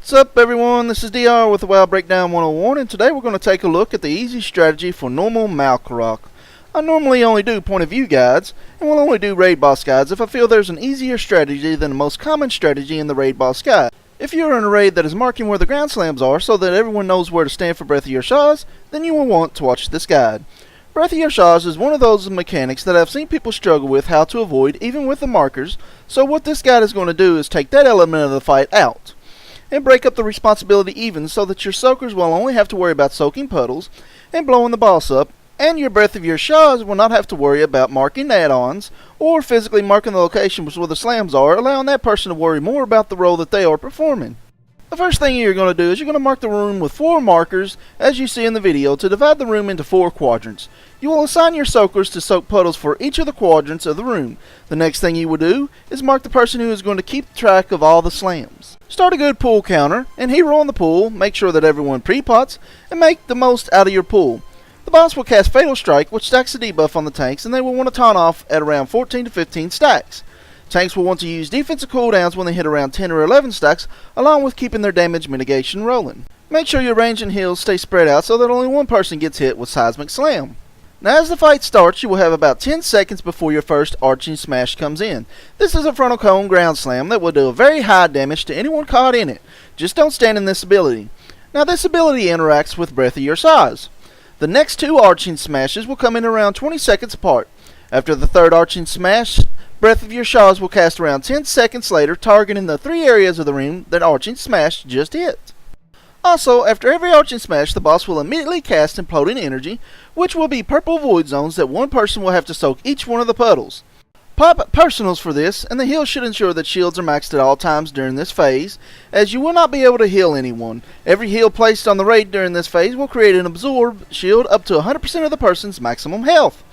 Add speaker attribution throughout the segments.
Speaker 1: What's up everyone, this is DR with the WoW Breakdown 101, and today we're going to take a look at the easy strategy for Normal Malkorok. I normally only do point of view guides, and will only do raid boss guides if I feel there's an easier strategy than the most common strategy in the raid boss guide. If you are in a raid that is marking where the ground slams are so that everyone knows where to stand for Breath of Your Shahs, then you will want to watch this guide. Breath of Your Shahs is one of those mechanics that I've seen people struggle with how to avoid even with the markers, so what this guide is going to do is take that element of the fight out and break up the responsibility even so that your soakers will only have to worry about soaking puddles and blowing the boss up, and your Breath of Your Shahs will not have to worry about marking add-ons or physically marking the locations where the slams are, allowing that person to worry more about the role that they are performing. The first thing you're going to do is you're going to mark the room with 4 markers, as you see in the video, to divide the room into 4 quadrants. You will assign your soakers to soak puddles for each of the quadrants of the room. The next thing you will do is mark the person who is going to keep track of all the slams. Start a good pool counter and hero on the pool, make sure that everyone pre-pots, and make the most out of your pool. The boss will cast Fatal Strike, which stacks a debuff on the tanks, and they will want to taunt off at around 14 to 15 stacks. Tanks will want to use defensive cooldowns when they hit around 10 or 11 stacks, along with keeping their damage mitigation rolling. Make sure your range and heals stay spread out so that only one person gets hit with Seismic Slam. Now as the fight starts, you will have about 10 seconds before your first arching smash comes in. This is a frontal cone ground slam that will do a very high damage to anyone caught in it. Just don't stand in this ability. Now this ability interacts with Breath of Your Shahs. The next 2 arching smashes will come in around 20 seconds apart. After the third arching smash, Breath of Your Shahs will cast around 10 seconds later, targeting the 3 areas of the room that arching smash just hit. Also, after every arching smash, the boss will immediately cast Imploding Energy, which will be purple void zones that one person will have to soak each one of the puddles. Pop personals for this, and the heal should ensure that shields are maxed at all times during this phase, as you will not be able to heal anyone. Every heal placed on the raid during this phase will create an absorb shield up to 100% of the person's maximum health.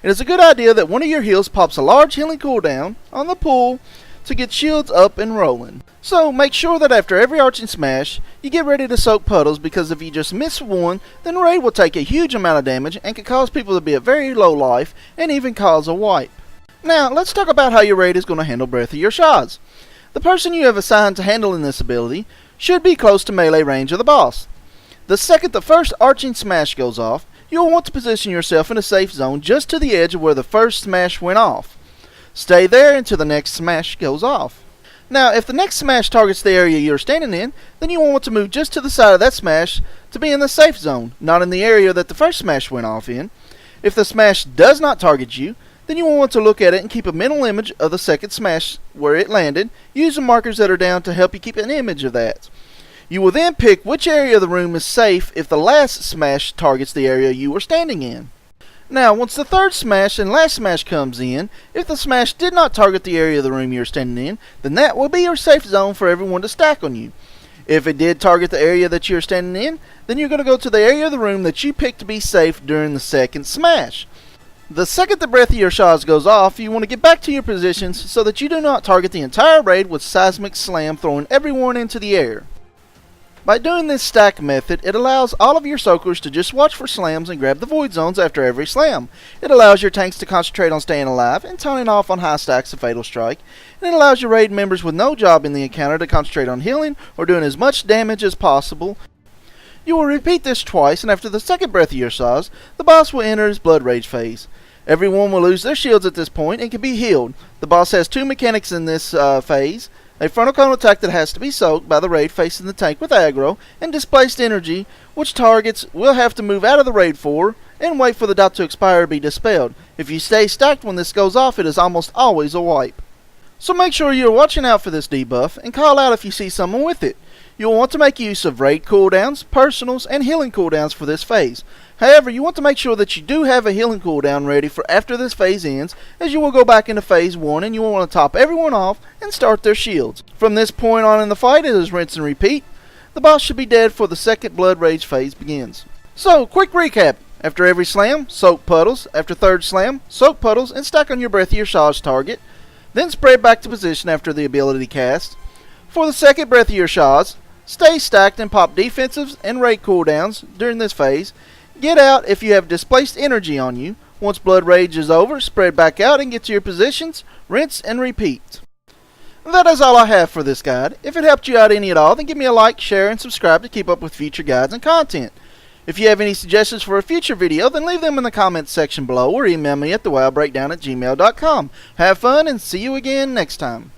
Speaker 1: It is a good idea that one of your heals pops a large healing cooldown on the pool to get shields up and rolling. So make sure that after every arching smash, you get ready to soak puddles, because if you just miss one, then the raid will take a huge amount of damage and can cause people to be at very low life and even cause a wipe. Now let's talk about how your raid is going to handle Breath of Your Shahs. The person you have assigned to handling this ability should be close to melee range of the boss. The second the first arching smash goes off, you will want to position yourself in a safe zone just to the edge of where the first smash went off. Stay there until the next smash goes off. Now, if the next smash targets the area you're standing in, then you will want to move just to the side of that smash to be in the safe zone, not in the area that the first smash went off in. If the smash does not target you, then you will want to look at it and keep a mental image of the second smash where it landed. Use the markers that are down to help you keep an image of that. You will then pick which area of the room is safe if the last smash targets the area you were standing in. Now, once the third smash and last smash comes in, if the smash did not target the area of the room you're standing in, then that will be your safe zone for everyone to stack on you. If it did target the area that you're standing in, then you're going to go to the area of the room that you picked to be safe during the second smash. The second the Breath of Your Shahs goes off, you want to get back to your positions so that you do not target the entire raid with Seismic Slam, throwing everyone into the air. By doing this stack method, it allows all of your soakers to just watch for slams and grab the void zones after every slam. It allows your tanks to concentrate on staying alive and taunting off on high stacks of Fatal Strike. And it allows your raid members with no job in the encounter to concentrate on healing or doing as much damage as possible. You will repeat this twice, and after the second Breath of Your Shahs, the boss will enter his Blood Rage phase. Everyone will lose their shields at this point and can be healed. The boss has 2 mechanics in this phase. A frontal cone attack that has to be soaked by the raid facing the tank with aggro, and displaced energy, which targets will have to move out of the raid for and wait for the dot to expire or be dispelled. If you stay stacked when this goes off, it is almost always a wipe. So make sure you're watching out for this debuff and call out if you see someone with it. You will want to make use of raid cooldowns, personals, and healing cooldowns for this phase. However, you want to make sure that you do have a healing cooldown ready for after this phase ends, as you will go back into phase 1 and you will want to top everyone off and start their shields. From this point on in the fight, it is rinse and repeat. The boss should be dead before the second Blood Rage phase begins. So, quick recap. After every slam, soak puddles. After third slam, soak puddles and stack on your Breath of Your Shahs target. Then spread back to position after the ability cast. For the second Breath of Your Shahs, stay stacked and pop defensives and raid cooldowns during this phase. Get out if you have displaced energy on you. Once Blood Rage is over, spread back out and get to your positions. Rinse and repeat. That is all I have for this guide. If it helped you out any at all, then give me a like, share, and subscribe to keep up with future guides and content. If you have any suggestions for a future video, then leave them in the comments section below or email me at thewildbreakdown@gmail.com. Have fun and see you again next time.